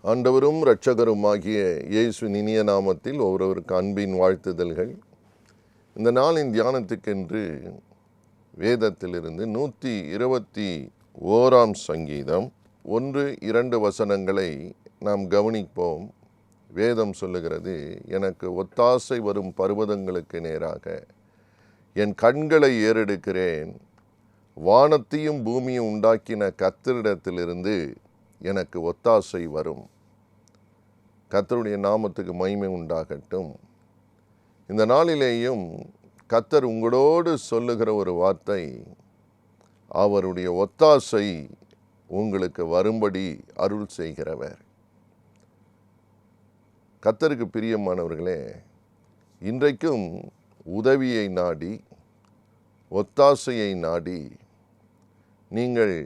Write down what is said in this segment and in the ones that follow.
ஆண்டவரும் இரட்சகருமாகிய இயேசுவின் இனிய நாமத்தில் ஒவ்வொருவருக்கு அன்பின் வாழ்த்துதல்கள். இந்த நாளின் தியானத்துக்கென்று வேதத்திலிருந்து 121 சங்கீதம் 1-2 வசனங்களை நாம் கவனிப்போம். வேதம் சொல்லுகிறது, எனக்கு ஒத்தாசை வரும் பர்வதங்களுக்கு நேராக என் கண்களை ஏறெடுக்கிறேன். வானத்தையும் பூமியும் உண்டாக்கின கர்த்தரிடத்திலிருந்து எனக்கு ஒத்தாசை வரும். கர்த்தருடைய நாமத்துக்கு மகிமை உண்டாகட்டும். இந்த நாளிலேயும் கர்த்தர் உங்களோடு சொல்லுகிற ஒரு வார்த்தை, அவருடைய ஒத்தாசை உங்களுக்கு வரும்படி அருள் செய்கிறவர். கர்த்தருக்கு பிரியமானவர்களே, இன்றைக்கும் உதவியை நாடி, ஒத்தாசையை நாடி நீங்கள்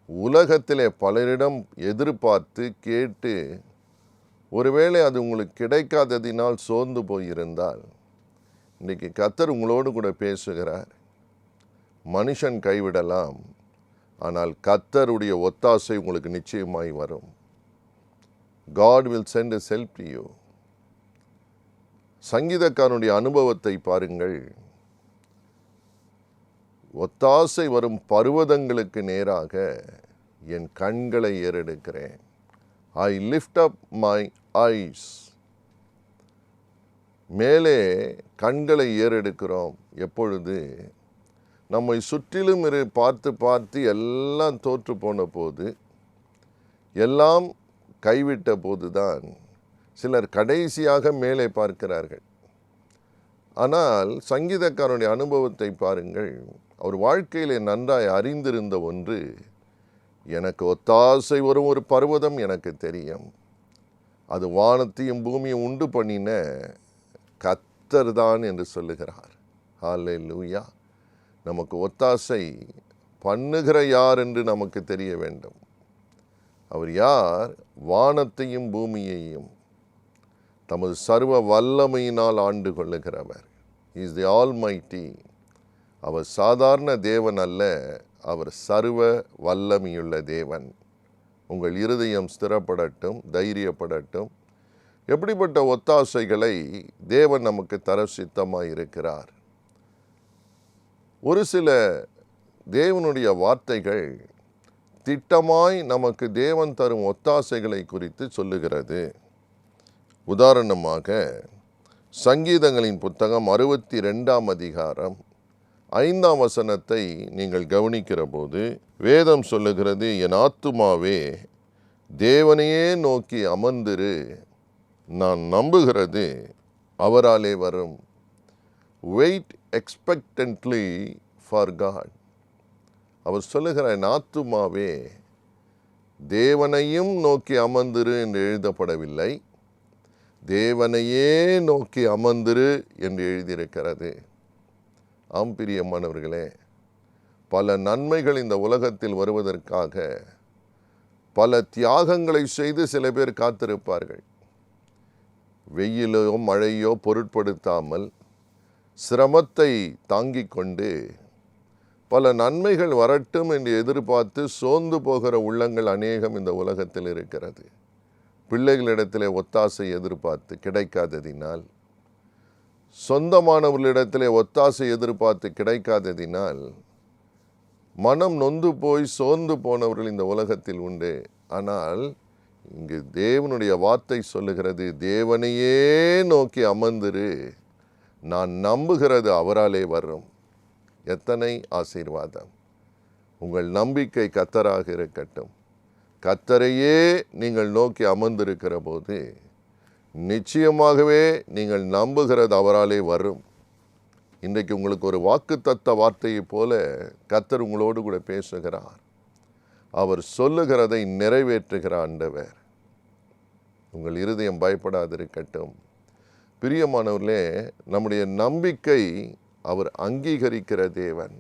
உலகத்திலே பலரிடம் எதிர்பார்த்து கேட்டு ஒருவேளை அது உங்களுக்கு கிடைக்காததினால் சோர்ந்து போயிருந்தால், இன்றைக்கி கர்த்தர் உங்களோடு கூட பேசுகிறார். மனுஷன் கைவிடலாம், ஆனால் கர்த்தருடைய ஒத்தாசை உங்களுக்கு நிச்சயமாய் வரும். God will send his help to you. சங்கீதக்காரனுடைய அனுபவத்தை பாருங்கள். ஒத்தாசை வரும் பர்வதங்களுக்கு நேராக என் கண்களை ஏறெடுக்கிறேன். I lift up my eyes. மேலே கண்களை ஏறெடுக்கிறோம். எப்பொழுது நம்மை சுற்றிலும் பார்த்து எல்லாம் தோற்று போன போது, எல்லாம் கைவிட்ட போதுதான் சிலர் கடைசியாக மேலே பார்க்கிறார்கள். ஆனால் சங்கீதக்காரனுடைய அனுபவத்தை பாருங்கள். அவர் வாழ்க்கையிலே நன்றாய் அறிந்திருந்த ஒன்று, எனக்கு ஒத்தாசை வரும் ஒரு பர்வதம் எனக்கு தெரியும். அது வானத்தையும் பூமியும் உண்டு பண்ணின கர்த்தர் தான் என்று சொல்லுகிறார். ஹல்லேலூயா. நமக்கு ஒத்தாசை பண்ணுகிற யார் என்று நமக்கு தெரிய வேண்டும். அவர் யார்? வானத்தையும் பூமியையும் தமது சர்வ வல்லமையினால் ஆண்டு கொள்ளுகிறவர். Is the almighty. அவர் சாதாரண தேவன் அல்ல, அவர் சர்வ வல்லமையுள்ள தேவன். உங்கள் இருதயம் ஸ்திரப்படட்டும், தைரியப்படட்டும். எப்படிப்பட்ட ஒத்தாசைகளை தேவன் நமக்கு தர சித்தமாக இருக்கிறார். ஒரு சில தேவனுடைய வார்த்தைகள் திட்டமாய் நமக்கு தேவன் தரும் ஒத்தாசைகளை குறித்து சொல்லுகிறது. உதாரணமாக சங்கீதங்களின் புத்தகம் 62 அதிகாரம் 5 வசனத்தை நீங்கள் கவனிக்கிற போது வேதம் சொல்லுகிறது, என் ஆத்துமாவே தேவனையே நோக்கி அமர்ந்திரு, நான் நம்புகிறது அவராலே வரும். Wait expectantly for God. அவர் சொல்லுகிற, என் ஆத்துமாவே தேவனையும் நோக்கி அமர்ந்திரு என்று எழுதப்படவில்லை, தேவனையே நோக்கி அமர்ந்திரு என்று எழுதியிருக்கிறது. ஆம் பிரியமானவர்களே, பல நன்மைகள் இந்த உலகத்தில் வருவதற்காக பல தியாகங்களை செய்து சில பேர் காத்திருப்பார்கள். வெயிலோ மழையோ பொருட்படுத்தாமல் சிரமத்தை தாங்கிக் கொண்டு பல நன்மைகள் வரட்டும் என்று எதிர்பார்த்து சோர்ந்து போகிற உள்ளங்கள் அநேகம் இந்த உலகத்தில் இருக்கிறது. பிள்ளைகளிடத்திலே ஒத்தாசை எதிர்பார்த்து கிடைக்காததினால், சொந்தமானவர்களிடத்திலே ஒத்தாசை எதிர்பார்த்து கிடைக்காததினால் மனம் நொந்து போய் சோர்ந்து போனவர்கள் இந்த உலகத்தில் உண்டு. ஆனால் இங்கு தேவனுடைய வார்த்தை சொல்லுகிறது, தேவனையே நோக்கி அமர்ந்திரு, நான் நம்புகிறது அவராலே வரும். எத்தனை ஆசீர்வாதம்! உங்கள் நம்பிக்கை கர்த்தராக இருக்கட்டும். கர்த்தரையே நீங்கள் நோக்கி அமர்ந்திருக்கிற போது நிச்சயமாகவே நீங்கள் நம்புகிறது அவராலே வரும். இன்றைக்கு உங்களுக்கு ஒரு வாக்குத்தத்த வார்த்தையை போல கர்த்தர் உங்களோடு கூட பேசுகிறார். அவர் சொல்லுகிறதை நிறைவேற்றுகிற ஆண்டவர். உங்கள் இருதயம் பயப்படாதிருக்கட்டும். பிரியமானவர்களே, நம்முடைய நம்பிக்கை அவர் அங்கீகரிக்கிற தேவன்.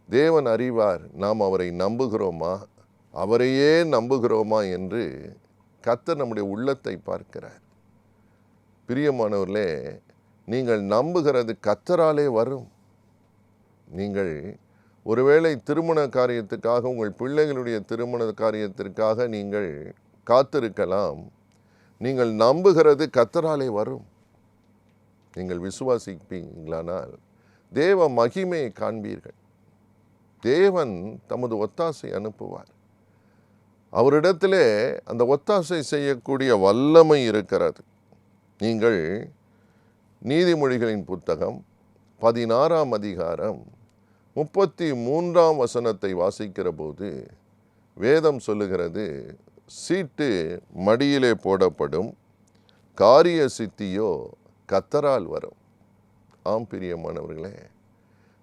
தேவன் அறிவார் நாம் அவரை நம்புகிறோமா, அவரையே நம்புகிறோமா என்று. கர்த்தர் நம்முடைய உள்ளத்தை பார்க்கிறார். பிரியமானவர்களே, நீங்கள் நம்புகிறது கர்த்தராலே வரும். நீங்கள் ஒருவேளை திருமண காரியத்துக்காக, உங்கள் பிள்ளைகளுடைய திருமண காரியத்திற்காக நீங்கள் காத்திருக்கலாம். நீங்கள் நம்புகிறது கர்த்தராலே வரும். நீங்கள் விசுவாசிப்பீங்களானால் தேவ மகிமையை காண்பீர்கள். தேவன் தமது ஒத்தாசை அனுப்புவார். அவரிடத்திலே அந்த ஒத்தாசை செய்யக்கூடிய வல்லமை இருக்கிறது. நீங்கள் நீதிமொழிகளின் புத்தகம் 16ஆம் அதிகாரம் 33ஆம் வசனத்தை வாசிக்கிற போது வேதம் சொல்லுகிறது, சீட்டு மடியிலே போடப்படும், காரிய சித்தியோ கர்த்தரால் வரும். ஆம் பிரியமானவர்களே,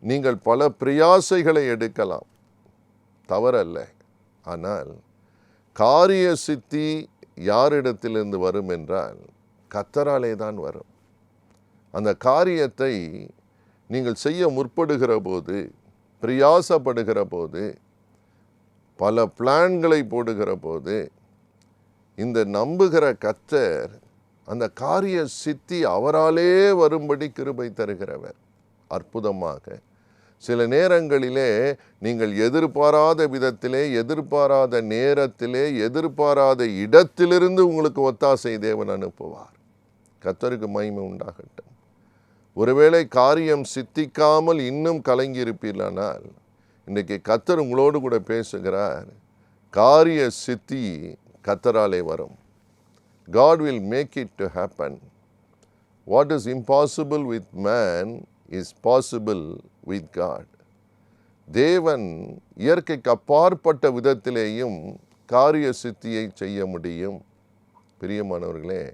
நீங்கள் பல பிரயாசைகளை எடுக்கலாம், தவறல்ல. ஆனால் காரிய சித்தி யாரிடத்திலிருந்து வரும் என்றால் கர்த்தராலே தான் வரும். அந்த காரியத்தை நீங்கள் செய்ய முற்படுகிற போது, பிரயாசப்படுகிற போது, பல பிளான்களை போடுகிற போது, இந்த நம்புகிற கர்த்தர் அந்த காரிய சித்தி அவராலே வரும்படி கிருபை தருகிறவர். அற்புதமாக சில நேரங்களிலே நீங்கள் எதிர்பாராத விதத்திலே, எதிர்பாராத நேரத்திலே, எதிர்பாராத இடத்திலிருந்து உங்களுக்கு ஒத்தாசை தேவன் அனுப்புவார். கர்த்தருக்கு மகிமை உண்டாகட்டும். ஒருவேளை காரியம் சித்திக்காமல் இன்னும் கலங்கி இருப்பீர்களானால் இன்றைக்கு கர்த்தர் உங்களோடு கூட பேசுகிறார். காரிய சித்தி கர்த்தராலே வரும். God will make it to happen. What is impossible with man is possible with God. தேவன் இயற்கைக்கு அப்பாற்பட்ட விதத்திலேயும் காரிய சித்தியை செய்ய முடியும். பிரியமானவர்களே,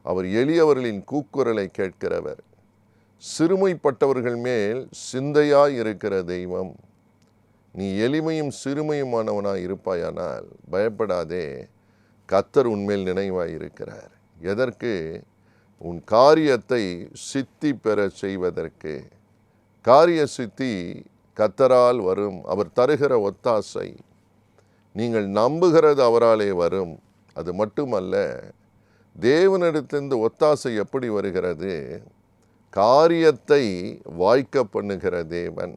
அவர் எளியவர்களின் கூக்குரலை கேட்கிறவர். சிறுமைப்பட்டவர்கள் மேல் சிந்தையாய் இருக்கிற தெய்வம். நீ எளிமையும் சிறுமையுமானவனாய் இருப்பாயானால் பயப்படாதே, கர்த்தர் உன்மேல் நினைவாய் இருக்கிறார். எதற்கு? உன் காரியத்தை சித்தி பெற செய்வதற்கு. காரிய சித்தி கர்த்தரால் வரும். அவர் தருகிற ஒத்தாசை நீங்கள் நம்புகிறது அவராலே வரும். அது மட்டுமல்ல, தேவனிடத்திலிருந்து ஒத்தாசை எப்படி வருகிறது? காரியத்தை வாய்க்க பண்ணுகிற தேவன்.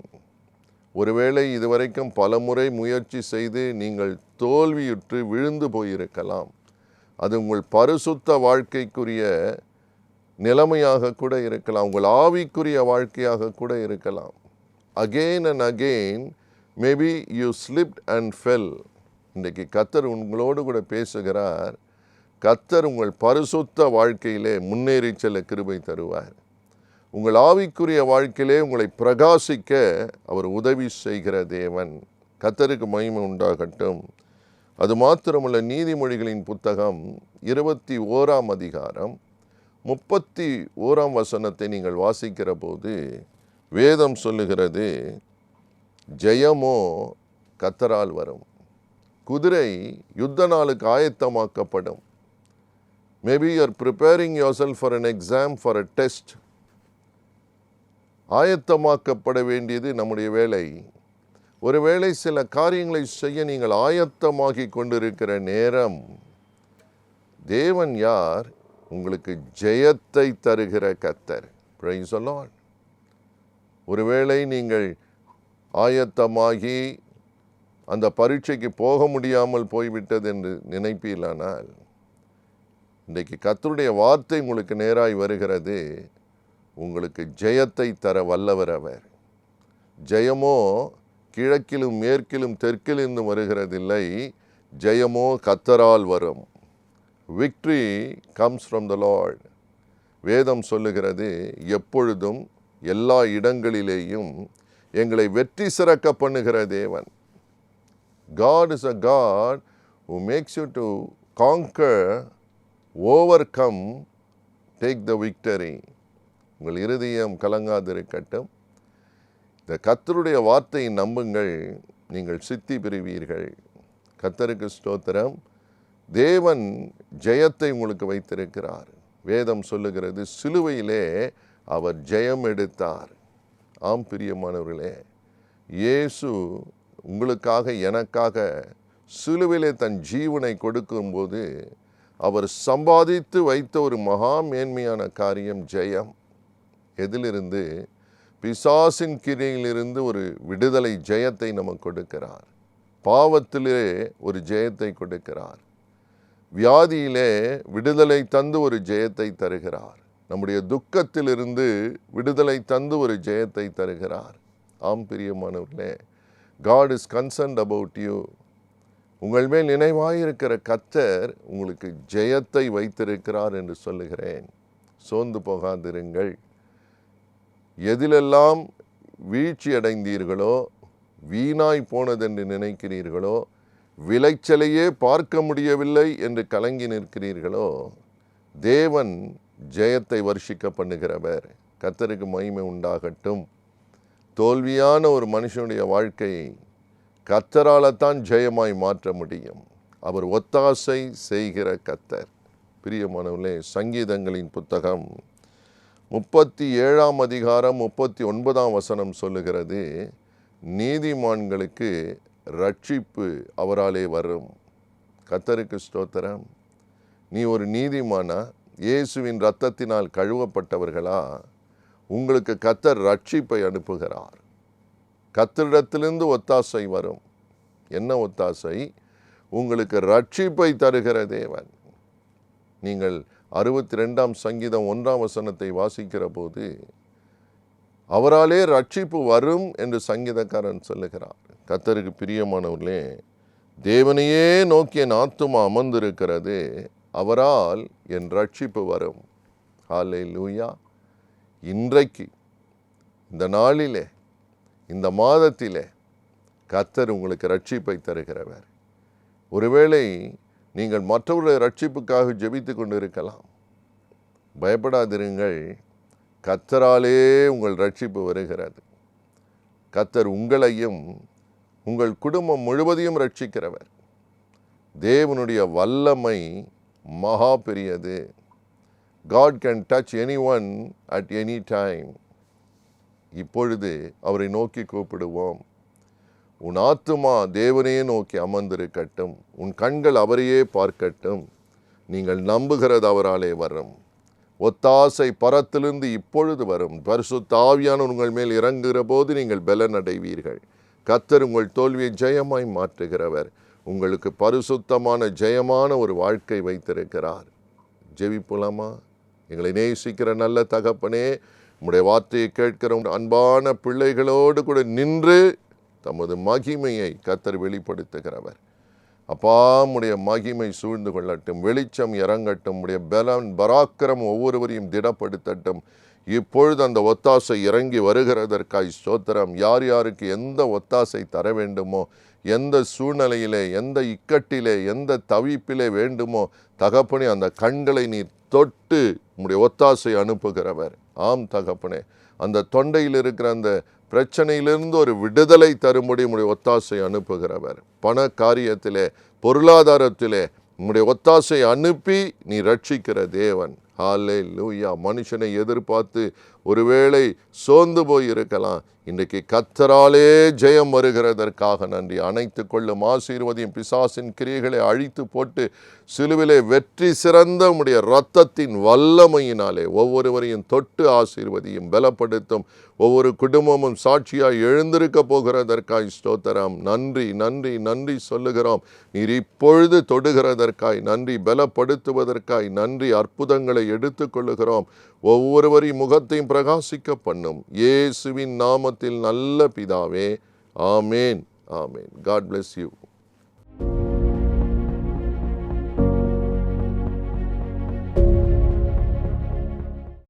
ஒருவேளை இதுவரைக்கும் பலமுறை முயற்சி செய்து நீங்கள் தோல்வியுற்று விழுந்து போயிருக்கலாம். அது உங்கள் பரிசுத்த வாழ்க்கைக்குரிய நிலைமையாக கூட இருக்கலாம், உங்கள் ஆவிக்குரிய வாழ்க்கையாக கூட இருக்கலாம். Again and again maybe you slipped and fell. இன்றைக்கு கர்த்தர் உங்களோடு கூட பேசுகிறார். கர்த்தர் உங்கள் பரிசுத்த வாழ்க்கையிலே முன்னேறி செல்ல கிருபை தருவார். உங்கள் ஆவிக்குரிய வாழ்க்கையிலே உங்களை பிரகாசிக்க அவர் உதவி செய்கிற தேவன். கர்த்தருக்கு மகிமை உண்டாகட்டும். அது மாத்திரமல்ல, நீதிமொழிகளின் புத்தகம் 21ஆம் அதிகாரம் 31ஆம் வசனத்தை நீங்கள் வாசிக்கிற போது வேதம் சொல்லுகிறது, ஜெயமோ கர்த்தரால் வரும். குதிரை யுத்த நாளுக்கு ஆயத்தமாக்கப்படும். Maybe you are preparing your self for an exam, for a test. ஆயத்தமாக்கப்பட வேண்டியது நம்முடைய வேலை. ஒருவேளை சில காரியங்களை செய்ய நீங்கள் ஆயத்தமாகி கொண்டிருக்கிற நேரம், தேவன் யார்? உங்களுக்கு ஜெயத்தை தருகிற கர்த்தர். Praise the Lord. ஒருவேளை நீங்கள் ஆயத்தமாகி அந்த பரீட்சைக்கு போக முடியாமல் போய்விட்டது என்று நினைப்பீர்களானால், இன்றைக்கு கர்த்தருடைய வார்த்தை உங்களுக்கு நேராய் வருகிறது. உங்களுக்கு ஜெயத்தை தர வல்லவர் அவர். ஜெயமோ கிழக்கிலும் மேற்கிலும் தெற்கிலிருந்து வருகிறதில்லை. ஜெயமோ கர்த்தரால் வரும். Victory comes from the Lord. வேதம் சொல்லுகிறது, எப்பொழுதும் எல்லா இடங்களிலேயும் எங்களை வெற்றி சிறக்க பண்ணுகிற தேவன். God is a God who makes you to conquer, overcome, take the victory. உங்கள் இருதயம் கலங்காதிருக்கட்டும். இந்த கர்த்தருடைய வார்த்தையை நம்புங்கள், நீங்கள் சித்தி பெறுவீர்கள். கர்த்தருக்கு ஸ்தோத்திரம். தேவன் ஜெயத்தை உங்களுக்கு வைத்திருக்கிறார். வேதம் சொல்லுகிறது, சிலுவையிலே அவர் ஜெயம் எடுத்தார். ஆம் பிரியமானவர்களே, இயேசு உங்களுக்காக எனக்காக சிலுவையிலே தன் ஜீவனை கொடுக்கும்போது அவர் சம்பாதித்து வைத்த ஒரு மகா மேன்மையான காரியம் ஜெயம். எதிலிருந்து? பிசாசின் கிரியிலிருந்து ஒரு விடுதலை ஜெயத்தை நமக்கு கொடுக்கிறார். பாவத்திலே ஒரு ஜெயத்தை கொடுக்கிறார். வியாதியிலே விடுதலை தந்து ஒரு ஜெயத்தை தருகிறார். நம்முடைய துக்கத்திலிருந்து விடுதலை தந்து ஒரு ஜெயத்தை தருகிறார். ஆம் பிரியமானவர்களே, God is concerned about you. உங்கள் மேல் நினைவாயிருக்கிற கர்த்தர் உங்களுக்கு ஜெயத்தை வைத்திருக்கிறார் என்று சொல்லுகிறேன். சோர்ந்து போகாதிருங்கள். எதிலெல்லாம் வீழ்ச்சி அடைந்தீர்களோ, வீணாய் போனதென்று நினைக்கிறீர்களோ, விளைச்சலையே பார்க்க முடியவில்லை என்று கலங்கி நிற்கிறீர்களோ, தேவன் ஜெயத்தை வர்ஷிக்க பண்ணுகிறவர். கர்த்தருக்கு மகிமை உண்டாகட்டும். தோல்வியான ஒரு மனுஷனுடைய வாழ்க்கையை கர்த்தரால்தான் ஜெயமாய் மாற்ற முடியும். அவர் ஒத்தாசை செய்கிற கர்த்தர். பிரியமானவர்களே, சங்கீதங்களின் புத்தகம் 37 அதிகாரம் 39 சொல்லுகிறது, நீதிமான்களுக்கு ரட்சிப்பு அவராலே வரும். கர்த்தருக்கு ஸ்தோத்திரம். நீ ஒரு நீதிமானா? இயேசுவின் இரத்தத்தினால் கழுவப்பட்டவர்களா? உங்களுக்கு கர்த்தர் ரட்சிப்பை அனுப்புகிறார். கர்த்தரிடத்திலிருந்து ஒத்தாசை வரும். என்ன ஒத்தாசை? உங்களுக்கு ரட்சிப்பை தருகிற தேவன். நீங்கள் 62 சங்கீதம் 1 வாசிக்கிற போது அவராலே ரட்சிப்பு வரும் என்று சங்கீதக்காரன் சொல்லுகிறார். கர்த்தருக்கு பிரியமானவர்களே, தேவனையே நோக்கி என் ஆத்துமா அமர்ந்திருக்கிறது, அவரால் என் ரட்சிப்பு வரும். ஹல்லேலூயா. இன்றைக்கு, இந்த நாளிலே, இந்த மாதத்திலே கர்த்தர் உங்களுக்கு ரட்சிப்பை தருகிறவர். ஒருவேளை நீங்கள் மற்றவர்களுடைய ரட்சிப்புக்காக ஜெபித்து கொண்டு இருக்கலாம். பயப்படாதிருங்கள். கர்த்தராலே உங்கள் ரட்சிப்பு வருகிறது. கர்த்தர் உங்களையும் உங்கள் குடும்பம் முழுவதையும் ரட்சிக்கிறவர். தேவனுடைய வல்லமை மகா பெரியது. God can touch anyone at any time. இப்பொழுது அவரை நோக்கி கூப்பிடுவோம். உன் ஆத்துமா தேவனையே நோக்கி அமர்ந்திருக்கட்டும். உன் கண்கள் அவரையே பார்க்கட்டும். நீங்கள் நம்புகிறது அவராலே வரும். ஒத்தாசை பரத்திலிருந்து இப்பொழுது வரும். பரிசுத்த ஆவியானவர் உங்கள் மேல் இறங்குகிற போது நீங்கள் பலன் அடைவீர்கள். கர்த்தர் உங்கள் தோல்வியை ஜெயமாய் மாற்றுகிறவர். உங்களுக்கு பரிசுத்தமான ஜெயமான ஒரு வாழ்க்கை வைத்திருக்கிறார். ஜெபிப்போலாமா? எங்களை நேசிக்கிற நல்ல தகப்பனே, உம்முடைய வார்த்தையை கேட்கிற அன்பான பிள்ளைகளோடு கூட நின்று தமது மகிமையை கர்த்தர் வெளிப்படுத்துகிறவர். அப்பா, உம்முடைய மகிமை சூழ்ந்து கொள்ளட்டும். வெளிச்சம் இறங்கட்டும். உம்முடைய பலன் பராக்கிரமம் ஒவ்வொருவரையும் திடப்படுத்தட்டும். இப்பொழுது அந்த ஒத்தாசை இறங்கி வருகிறதற்காய் ஸ்தோத்திரம். யார் யாருக்கு எந்த ஒத்தாசை தர வேண்டுமோ, எந்த சூழ்நிலையிலே, எந்த இக்கட்டிலே, எந்த தவிப்பிலே வேண்டுமோ தகப்பனே, அந்த கண்களை நீர் தொட்டு உம்முடைய ஒத்தாசை அனுப்புகிறவர். ஆம் தகப்பனே, அந்த தொண்டையில் இருக்கிற அந்த பிரச்சனையிலிருந்து ஒரு விடுதலை தரும்படி உம்முடைய ஒத்தாசை அனுப்புகிறவர். பண காரியத்திலே, பொருளாதாரத்திலே உம்முடைய ஒத்தாசை அனுப்பி நீ ரட்சிக்கிற தேவன். ஹல்லேலூயா. மனுஷனை எதிர்பார்த்து ஒருவேளை சோர்ந்து போய் இருக்கலாம். இன்றைக்கு கர்த்தராலே ஜெயம் வருகிறதற்காக நன்றி. அணைத்து கொள்ளும் ஆசீர்வதியும். பிசாசின் கிரியைகளை அழித்து போட்டு சிலுவிலே வெற்றி சிறந்த உம்முடைய இரத்தத்தின் வல்லமையினாலே ஒவ்வொருவரையும் தொட்டு ஆசீர்வதியும், பலப்படுத்தும். ஒவ்வொரு குடும்பமும் சாட்சியாய் எழுந்திருக்க போகிறதற்காய் ஸ்தோத்திரம். நன்றி நன்றி நன்றி சொல்லுகிறோம். நீர் இப்பொழுது தொடுகிறதற்காய் நன்றி, பலப்படுத்துவதற்காய் நன்றி. அற்புதங்களை எடுத்துக்கொள்ளுகிறோம். ஒவ்வொருவரின் முகத்தையும் பிரகாசிக்க பண்ணும். இயேசுவின் நாமத்தில் நல்ல பிதாவே. ஆமேன். ஆமேன். God bless you.